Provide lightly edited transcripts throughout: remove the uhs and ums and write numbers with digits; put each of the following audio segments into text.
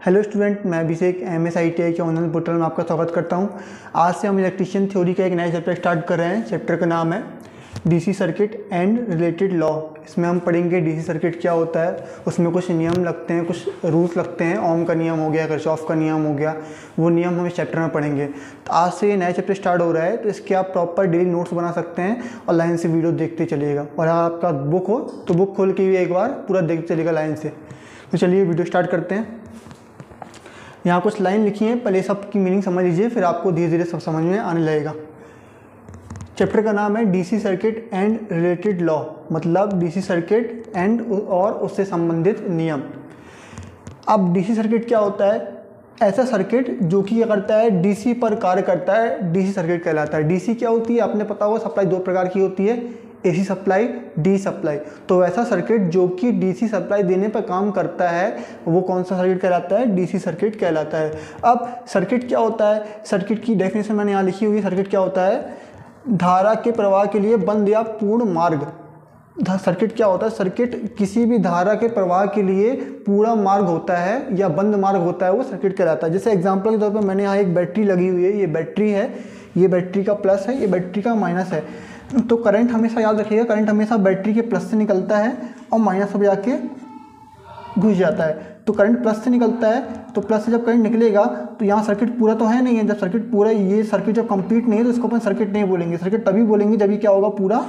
Hello student, मैं अभिषेक MSITI के online portal में आपका स्वागत करता हूं। आज से हम इलेक्ट्रिशियन थ्योरी का एक नया चैप्टर स्टार्ट कर रहे हैं। चैप्टर का नाम है DC circuit and related law. इसमें हम पढ़ेंगे डीसी सर्किट क्या होता है, उसमें कुछ नियम लगते हैं, कुछ रूल्स लगते हैं। ओम का नियम हो गया, किरचॉफ का नियम हो गया, वो नियम हम इस चैप्टर में पढ़ेंगे। तो आज से ये नया चैप्टर स्टार्ट हो रहा है, तो इसके आप प्रॉपर डेली नोट्स बना सकते हैं और लाइन से वीडियो देखते चलिएगा। और अगर आपका बुक हो तो बुक खोल के भी एक बार पूरा देखते चलिएगा लाइन से। तो चलिए वीडियो स्टार्ट करते हैं। यहाँ कुछ लाइन लिखी है, पहले सब की मीनिंग समझ लीजिए, फिर आपको धीरे धीरे सब समझ में आने लगेगा। चैप्टर का नाम है DC circuit and related law, मतलब डीसी सर्किट एंड और उससे संबंधित नियम। अब डीसी सर्किट क्या होता है? ऐसा सर्किट जो कि क्या करता है, डीसी पर कार्य करता है, डीसी सर्किट कहलाता है। डीसी क्या होती है, आपने पता होगा, सप्लाई दो प्रकार की होती है, एसी सप्लाई, डी सप्लाई। तो ऐसा सर्किट जो कि डीसी सप्लाई देने पर काम करता है, वो कौन सा सर्किट कहलाता है? डीसी सर्किट कहलाता है। अब सर्किट क्या होता है? सर्किट की डेफिनेशन मैंने यहाँ लिखी हुई है। सर्किट क्या होता है? धारा के प्रवाह के लिए बंद या पूर्ण मार्ग। सर्किट क्या होता है? सर्किट किसी भी धारा के प्रवाह के लिए पूरा मार्ग होता है या बंद मार्ग होता है, वो सर्किट कहलाता है। जैसे एग्जांपल के तौर पर मैंने यहाँ एक बैटरी लगी हुई है, ये बैटरी है, ये बैटरी का प्लस है, ये बैटरी का माइनस है। तो करंट हमेशा याद रखिएगा, करंट हमेशा बैटरी के प्लस से निकलता है और माइनस में जाके घुस जाता है। तो करंट प्लस से निकलता है, तो प्लस से जब करंट निकलेगा तो यहाँ सर्किट पूरा तो है नहीं है। जब सर्किट पूरा, ये सर्किट जब कंप्लीट नहीं है तो इसको अपन सर्किट नहीं बोलेंगे। सर्किट तभी बोलेंगे जब ये क्या होगा, पूरा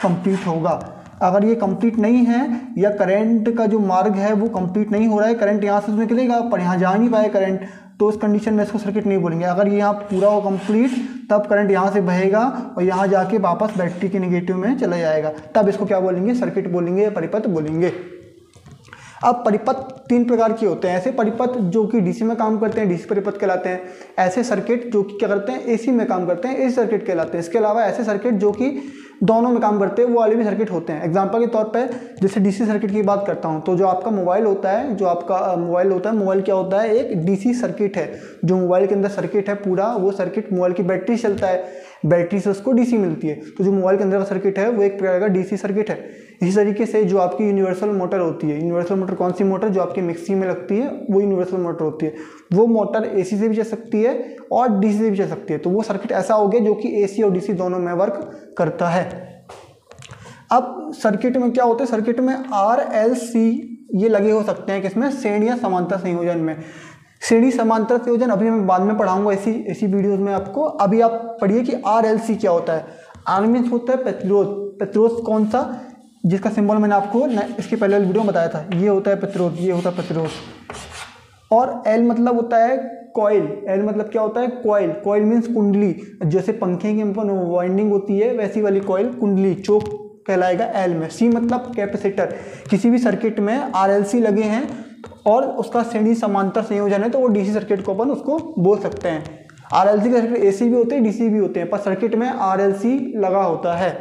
कंप्लीट होगा। अगर ये कंप्लीट नहीं है या करंट का जो मार्ग है वो कंप्लीट नहीं हो रहा है, करंट यहाँ से निकलेगा पर यहाँ जा नहीं पाए करंट, तो उस कंडीशन में इसको सर्किट नहीं बोलेंगे। अगर ये यहाँ पूरा हो कंप्लीट, तब करंट यहाँ से बहेगा और यहाँ जाके वापस बैटरी के नेगेटिव में चला जाएगा, तब इसको क्या बोलेंगे? सर्किट बोलेंगे या परिपथ बोलेंगे। अब परिपथ तीन प्रकार के होते हैं। ऐसे परिपथ जो कि डीसी में काम करते हैं, डीसी परिपथ कहलाते हैं। ऐसे सर्किट जो कि क्या करते हैं, एसी में काम करते हैं, एसी सर्किट कहलाते हैं। इसके अलावा ऐसे सर्किट जो कि दोनों में काम करते हैं, वो वाले भी सर्किट होते हैं। एग्जांपल के तौर पे जैसे डीसी सर्किट की बात करता हूं, तो जो आपका मोबाइल होता है, मोबाइल क्या होता है? एक डीसी सर्किट है। जो मोबाइल के अंदर सर्किट है पूरा, वो सर्किट मोबाइल की बैटरी से चलता है, बैटरी से उसको डीसी मिलती है। तो जो मोबाइल के अंदर का सर्किट है वो एक प्रकार का डीसी सर्किट है। इसी तरीके से जो आपकी यूनिवर्सल मोटर होती है, यूनिवर्सल मोटर कौन सी मोटर? जो आपकी मिक्सी में लगती है, वो यूनिवर्सल मोटर होती है। वो मोटर एसी से भी चल सकती है और डीसी से भी चल सकती है। तो वो सर्किट ऐसा हो गया जो कि एसी और डीसी दोनों में वर्क करता है। अब सर्किट में क्या होता है? सर्किट में RLC ये लगे हो सकते हैं, किसमें? श्रेणी या समांतर संयोजन में। श्रेणी समांतर संयोजन अभी मैं बाद में पढ़ाऊंगा इसी वीडियोस में आपको। अभी आप पढ़िए कि RLC क्या होता है। R मीन्स होता है प्रतिरोध। प्रतिरोध कौन सा? जिसका सिंबल मैंने आपको इसके पहले वीडियो में बताया था, ये होता है प्रतिरोध, ये होता है प्रतिरोध। और L मतलब होता है कॉइल। L मतलब क्या होता है? कॉइल। कॉइल मीन्स कुंडली। जैसे पंखे की वाइंडिंग होती है, वैसी वाली कॉइल, कुंडली, चोक कहलाएगा L में। C मतलब कैपेसिटर। किसी भी सर्किट में RLC लगे हैं और उसका श्रेणी समांतर संयोजन है, तो वो डीसी सर्किट को अपन उसको बोल सकते हैं। RLC के सर्किट AC भी होते हैं, DC भी होते हैं, पर सर्किट में RLC लगा होता है।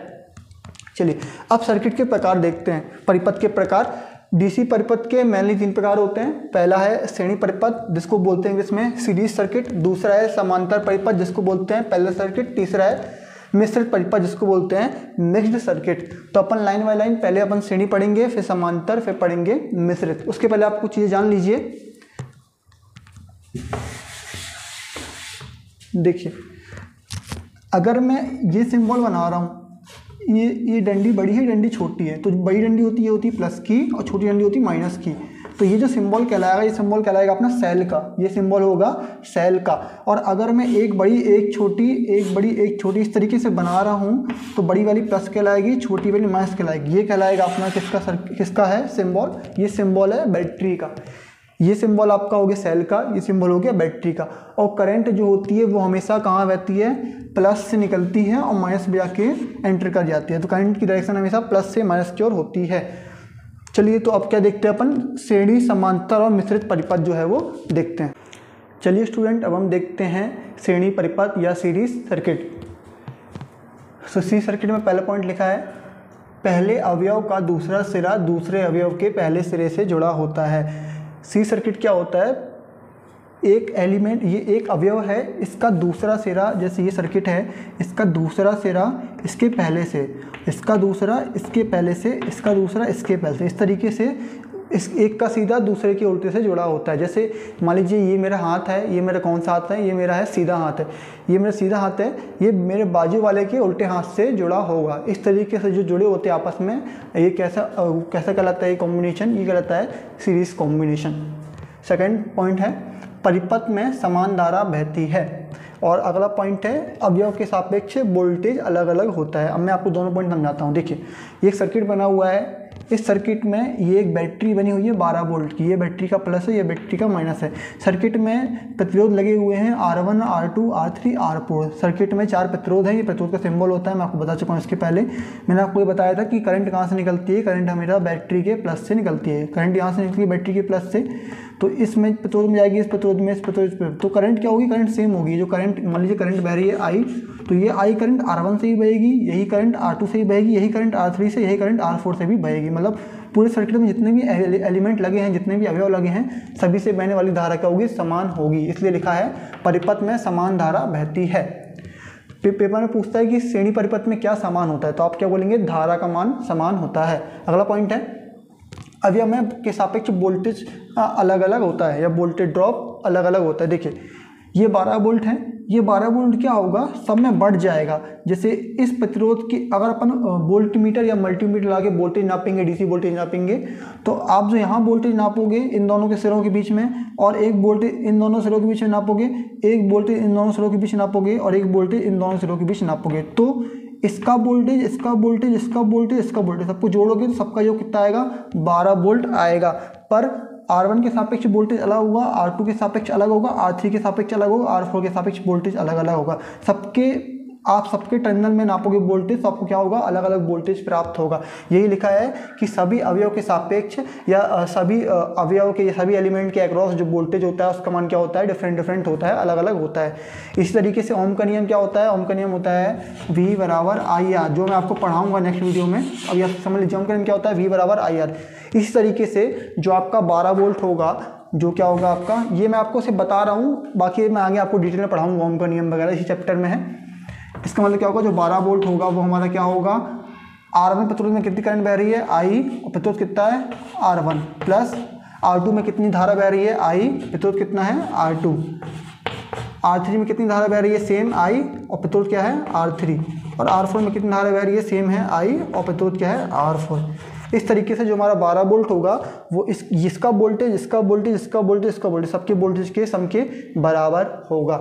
चलिए अब सर्किट के प्रकार देखते हैं, परिपथ के प्रकार। डीसी परिपथ के मेनली तीन प्रकार होते हैं। पहला है श्रेणी परिपथ, जिसको बोलते हैं इंग्लिश में सीरीज सर्किट। दूसरा है समांतर परिपथ, जिसको बोलते हैं पैरेलल सर्किट। तीसरा है मिश्रित परिपथ, जिसको बोलते हैं मिक्स्ड सर्किट। तो अपन लाइन बाय लाइन पहले अपन श्रेणी पढ़ेंगे, फिर समांतर, फिर पढ़ेंगे मिश्रित। उसके पहले आप कुछ चीजें जान लीजिए। देखिए, अगर मैं ये सिंबल बना रहा हूँ, ये डंडी बड़ी है, डंडी छोटी है, तो बड़ी डंडी होती है प्लस की और छोटी डंडी होती है माइनस की। तो ये जो सिंबल कहलाएगा, ये सिंबल कहलाएगा अपना सेल का। ये सिंबल होगा सेल का। और अगर मैं एक बड़ी एक छोटी, एक बड़ी एक छोटी इस तरीके से बना रहा हूँ, तो बड़ी वाली प्लस कहलाएगी, छोटी वाली माइनस कहलाएगी। ये कहलाएगा अपना किसका है सिंबल? ये सिंबल है बैटरी का। ये सिंबल आपका हो गया सेल का, ये सिंबल हो गया बैटरी का। और करंट जो होती है वो हमेशा कहाँ बहती है? प्लस से निकलती है और माइनस में जाके एंटर कर जाती है। तो करंट की डायरेक्शन हमेशा प्लस से माइनस की ओर होती है। चलिए तो अब क्या देखते हैं अपन? श्रेणी, समांतर और मिश्रित परिपथ जो है वो देखते हैं। चलिए स्टूडेंट, अब हम देखते हैं श्रेणी परिपथ या सीरीज सर्किट। सीरीज सर्किट में पहला पॉइंट लिखा है, पहले अवयव का दूसरा सिरा दूसरे अवयव के पहले सिरे से जुड़ा होता है। सीरीज सर्किट क्या होता है? एक एलिमेंट, ये एक अवयव है, इसका दूसरा सिरा, जैसे ये सर्किट है, इसका दूसरा सिरा इसके पहले से, इसका दूसरा इसके पहले से, इसका दूसरा इसके पहले से, इस तरीके से इस एक का सीधा दूसरे के उल्टे से जुड़ा होता है। जैसे मान लीजिए ये मेरा हाथ है, ये मेरा कौन सा हाथ है, ये मेरा है सीधा हाथ है, ये मेरा सीधा हाथ है, ये मेरे बाजू वाले के उल्टे हाथ से जुड़ा होगा। इस तरीके से जो जुड़े होते हैं आपस में, ये कैसा कहलाता है, ये कॉम्बिनेशन, ये कहलाता है सीरीज कॉम्बिनेशन। सेकंड पॉइंट है परिपथ में समान धारा बहती है। और अगला पॉइंट है अवयव के सापेक्ष वोल्टेज अलग अलग होता है। अब मैं आपको दोनों पॉइंट समझाता हूँ। देखिए ये एक सर्किट बना हुआ है, इस सर्किट में ये एक बैटरी बनी हुई है 12 वोल्ट की, ये बैटरी का प्लस है, ये बैटरी का माइनस है। सर्किट में प्रतिरोध लगे हुए हैं R1, R2, R3, R4। Circuit में 4 प्रतिरोध है, ये प्रतिरोध का सिंबल होता है, मैं आपको बता चुका हूँ। इसके पहले मैंने आपको ये बताया था कि करंट कहाँ से निकलती है, करंट हमेशा बैटरी के प्लस से निकलती है। करंट यहाँ से निकलती है बैटरी के प्लस से, तो इसमें प्रतिरोध में जाएगी, इस प्रतिरोध में, इस प्रतिरोध में, तो करंट क्या होगी, करंट सेम होगी। जो करंट मान लीजिए करंट बह रही है I, तो ये I करंट R1 से ही बहेगी, यही करंट R2 से ही बहेगी, यही करंट R3 से, यही करंट R4 से भी बहेगी। मतलब पूरे सर्किट में जितने भी एलिमेंट लगे हैं, जितने भी अवयव लगे हैं, सभी से बहने वाली धारा क्या होगी, समान होगी। इसलिए लिखा है परिपथ में समान धारा बहती है। पेपर में पूछता है कि श्रेणी परिपथ में क्या समान होता है, तो आप क्या बोलेंगे, धारा का मान समान होता है। अगला पॉइंट है अवयव में के सापेक्ष वोल्टेज अलग अलग होता है या वोल्टेज ड्रॉप अलग अलग होता है। देखिए ये 12 वोल्ट है, ये 12 वोल्ट क्या होगा, सब में बढ़ जाएगा। जैसे इस प्रतिरोध की अगर अपन वोल्ट मीटर या मल्टीमीटर लगा के वोल्टेज नापेंगे, डीसी वोल्टेज नापेंगे, तो आप जो यहाँ वोल्टेज नापोगे इन दोनों के सिरों के बीच में, और एक वोल्टेज इन दोनों सिरों के बीच में नापोगे, एक वोल्टेज इन दोनों सिरों के बीच नापोगे, और एक वोल्टेज इन दोनों सिरों के बीच नापोगे, तो इसका वोल्टेज, इसका वोल्टेज, इसका वोल्टेज, इसका वोल्टेज, सबको जोड़ोगे तो सबका योग कितना आएगा, 12 वोल्ट आएगा। पर R1 के सापेक्ष वोल्टेज अलग होगा, R2 के सापेक्ष अलग होगा, R3 के सापेक्ष अलग होगा, R4 के सापेक्ष वोल्टेज अलग अलग होगा। आप सबके टर्मिनल में नापोगे वोल्टेज, तो आपको क्या होगा, अलग अलग वोल्टेज प्राप्त होगा। यही लिखा है कि सभी अवयव के सापेक्ष या सभी अवयव के, सभी एलिमेंट के अक्रॉस जो वोल्टेज होता है उसका मान क्या होता है, डिफरेंट होता है, अलग अलग होता है। इसी तरीके से ओम का नियम क्या होता है, ओम का नियम होता है V बराबर IR, जो मैं आपको पढ़ाऊंगा नेक्स्ट वीडियो में। अब यह समझ लीजिए ओम का नियम क्या होता है, V बराबर IR। इसी तरीके से जो आपका 12 वोल्ट होगा, जो क्या होगा आपका, ये मैं आपको सिर्फ बता रहा हूँ, बाकी मैं आगे आपको डिटेल में पढ़ाऊंगा, ओम का नियम वगैरह इसी चैप्टर में है। इसका मतलब क्या होगा, जो 12 वोल्ट होगा वो हमारा क्या होगा, R1 प्रतिरोध में कितनी करंट बह रही है I, और प्रतिरोध कितना है R1, प्लस R2 में कितनी धारा बह रही है I, प्रतिरोध कितना है R2, R3 में कितनी धारा बह रही है सेम I, और प्रतिरोध क्या है R3, और R4 में कितनी धारा बह रही है सेम है I, और प्रतिरोध क्या है R4। इस तरीके से जो हमारा 12 वोल्ट होगा वो इसका वोल्टेज, इसका वोल्टेज, इसका वोल्टेज, इसका वोल्टेज, सबके वोल्टेज के सम के बराबर होगा।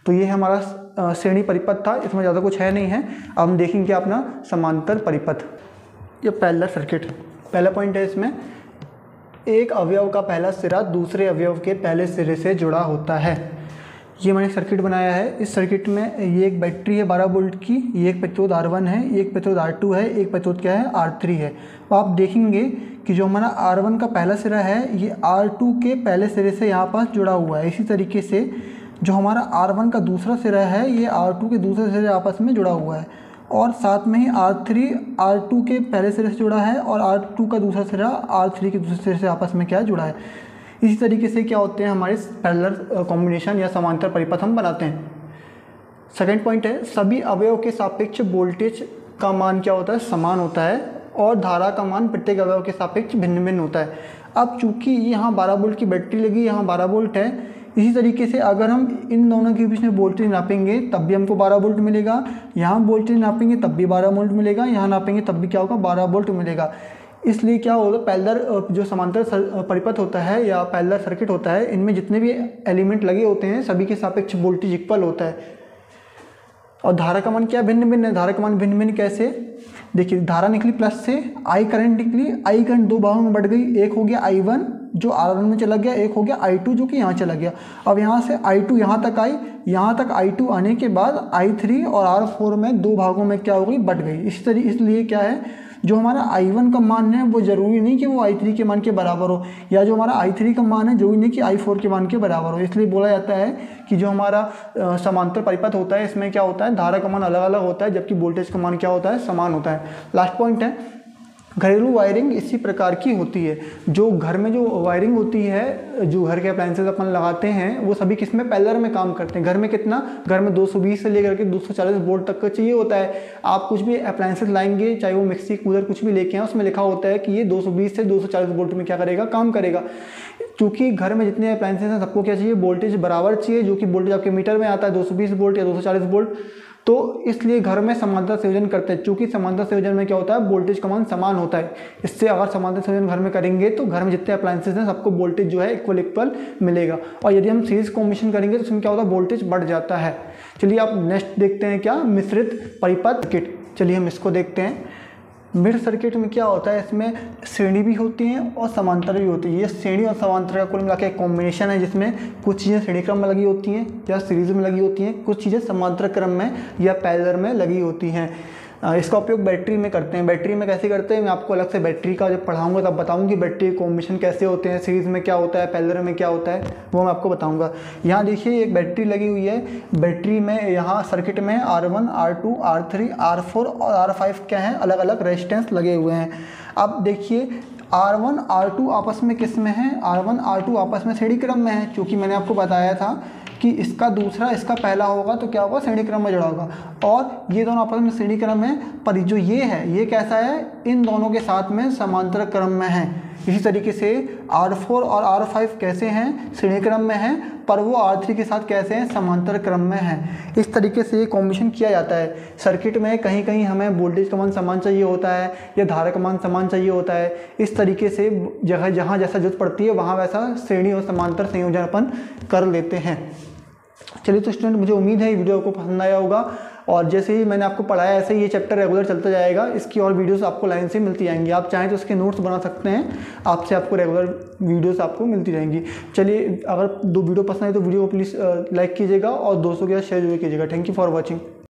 तो ये हमारा श्रेणी परिपथ था, इसमें ज़्यादा कुछ है नहीं है। अब हम देखेंगे अपना समांतर परिपथ या पैरेलल सर्किट। पहला पॉइंट है इसमें, एक अवयव का पहला सिरा दूसरे अवयव के पहले सिरे से जुड़ा होता है। ये मैंने सर्किट बनाया है। इस सर्किट में ये एक बैटरी है 12 वोल्ट की, ये एक प्रतिरोध R1 है, ये एक प्रतिरोध R2 है, एक प्रतिरोध क्या है R3 है। तो आप देखेंगे कि जो हमारा R1 का पहला सिरा है ये R2 के पहले सिरे से यहाँ पास जुड़ा हुआ है। इसी तरीके से जो हमारा R1 का दूसरा सिरा है ये R2 के दूसरे सिरे आपस में जुड़ा हुआ है, और साथ में ही R3 R2 के पहले सिरे से जुड़ा है, और R2 का दूसरा सिरा R3 के दूसरे सिरे से आपस में क्या जुड़ा है। इसी तरीके से क्या होते हैं हमारे पैरेलल कॉम्बिनेशन या समांतर परिपथ हम बनाते हैं। सेकंड पॉइंट है, सभी अवयव के सापेक्ष वोल्टेज का मान क्या होता है, समान होता है, और धारा का मान प्रत्येक अवयव के सापेक्ष भिन्न भिन्न होता है। अब चूंकि यहाँ 12 वोल्ट की बैटरी लगी, यहाँ 12 वोल्ट है, इसी तरीके से अगर हम इन दोनों के बीच में वोल्टेज नापेंगे तब भी हमको 12 वोल्ट मिलेगा, यहाँ वोल्टेज नापेंगे तब भी 12 वोल्ट मिलेगा, यहाँ नापेंगे तब भी क्या होगा, 12 वोल्ट मिलेगा। इसलिए क्या होगा, पैरेलल जो समांतर परिपथ होता है या पैरेलल सर्किट होता है, इनमें जितने भी एलिमेंट लगे होते हैं सभी के सापेक्ष वोल्टेज इक्वल होता है। और धारा का मान क्या भिन्न भिन्न है, धारा का मान भिन्न भिन्न कैसे, देखिए धारा निकली प्लस से, I करंट निकली, I करंट दो भागों में बढ़ गई, एक हो गया I1 जो R1 में चला गया, एक हो गया I2 जो कि यहाँ चला गया। अब यहाँ से I2 यहाँ तक आई, यहाँ तक I2 आने के बाद I3 और R4 में दो भागों में क्या हो गई, बढ़ गई। इसलिए क्या है, जो हमारा I1 का मान है वो ज़रूरी नहीं कि वो I3 के मान के बराबर हो, या जो हमारा I3 का मान है ज़रूरी नहीं कि I4 के मान के बराबर हो। इसलिए बोला जाता है कि जो हमारा समांतर परिपथ होता है इसमें क्या होता है, धारा का मान अलग अलग होता है, जबकि वोल्टेज का मान क्या होता है, समान होता है। लास्ट पॉइंट है, घरेलू वायरिंग इसी प्रकार की होती है। जो घर में जो वायरिंग होती है, जो घर के अप्लायंसेस अपन लगाते हैं, वो सभी किस में, पैरेलल में काम करते हैं। घर में कितना, घर में 220 से लेकर के 240 वोल्ट तक का चाहिए होता है। आप कुछ भी अप्लायंसेस लाएंगे, चाहे वो मिक्सी, कूलर, कुछ भी लेके आए, उसमें लिखा होता है कि ये 220 से 240 वोल्ट में क्या करेगा, काम करेगा। क्योंकि घर में जितने अप्लायंसेस हैं सबको क्या चाहिए, वोल्टेज बराबर चाहिए, जो कि वोल्टेज आपके मीटर में आता है 220 वोल्ट या 240 वोल्ट। तो इसलिए घर में समांतर संयोजन करते हैं। चूंकि समांतर संयोजन में क्या होता है, वोल्टेज का मान समान होता है। इससे अगर समांतर संयोजन घर में करेंगे तो घर में जितने अप्लायंसेस हैं सबको वोल्टेज जो है इक्वल मिलेगा। और यदि हम सीरीज कॉम्बिनेशन करेंगे तो उसमें क्या होता है, वोल्टेज बढ़ जाता है। चलिए आप नेक्स्ट देखते हैं क्या, मिश्रित परिपथ सर्किट। चलिए हम इसको देखते हैं। मिश्र सर्किट में क्या होता है, इसमें श्रेणी भी होती है और समांतर भी होती है। ये श्रेणी और समांतर का कुल मिला के एक कॉम्बिनेशन है, जिसमें कुछ चीज़ें श्रेणी क्रम में लगी होती हैं या सीरीज में लगी होती हैं, कुछ चीज़ें समांतर क्रम में या पैरेलल में लगी होती हैं। इसका उपयोग बैटरी में करते हैं। बैटरी में कैसे करते हैं, मैं आपको अलग से बैटरी का जब पढ़ाऊंगा तब बताऊंगा कि बैटरी कॉम्बिनेशन कैसे होते हैं, सीरीज में क्या होता है, पैरेलल में क्या होता है, वो मैं आपको बताऊंगा। यहाँ देखिए एक बैटरी लगी हुई है। बैटरी में यहाँ सर्किट में R1, R2, R3, R4 और R5 क्या है, अलग अलग रेजिस्टेंस लगे हुए हैं। अब देखिए R1, R2 आपस में किस में है, R1, R2 आपस में श्रेणी क्रम में है। क्योंकि मैंने आपको बताया था कि इसका दूसरा इसका पहला होगा तो क्या होगा, श्रेणी क्रम में जुड़ा होगा। और ये दोनों आपस में श्रेणी क्रम है, पर जो ये है ये कैसा है, इन दोनों के साथ में समांतर क्रम में है। इसी तरीके से R4 और R5 कैसे हैं, श्रेणी क्रम में हैं, पर वो R3 के साथ कैसे हैं, समांतर क्रम में हैं। इस तरीके से ये कॉम्बिनेशन किया जाता है। सर्किट में कहीं कहीं हमें वोल्टेज का मान समान चाहिए होता है या धारा का मान समान चाहिए होता है। इस तरीके से जगह जहाँ जैसा जरूरत पड़ती है वहाँ वैसा श्रेणी और समांतर संयोजन अपन कर लेते हैं। चलिए तो स्टूडेंट, मुझे उम्मीद है ये वीडियो आपको पसंद आया होगा, और जैसे ही मैंने आपको पढ़ाया ऐसे ही ये चैप्टर रेगुलर चलता जाएगा। इसकी और वीडियोस आपको लाइन से मिलती जाएंगी। आप चाहें तो इसके नोट्स बना सकते हैं, आपसे आपको रेगुलर वीडियोस आपको मिलती रहेंगी। चलिए, अगर वीडियो पसंद आए तो वीडियो को प्लीज़ लाइक कीजिएगा और दोस्तों के साथ शेयर जरूर कीजिएगा। Thank you for watching.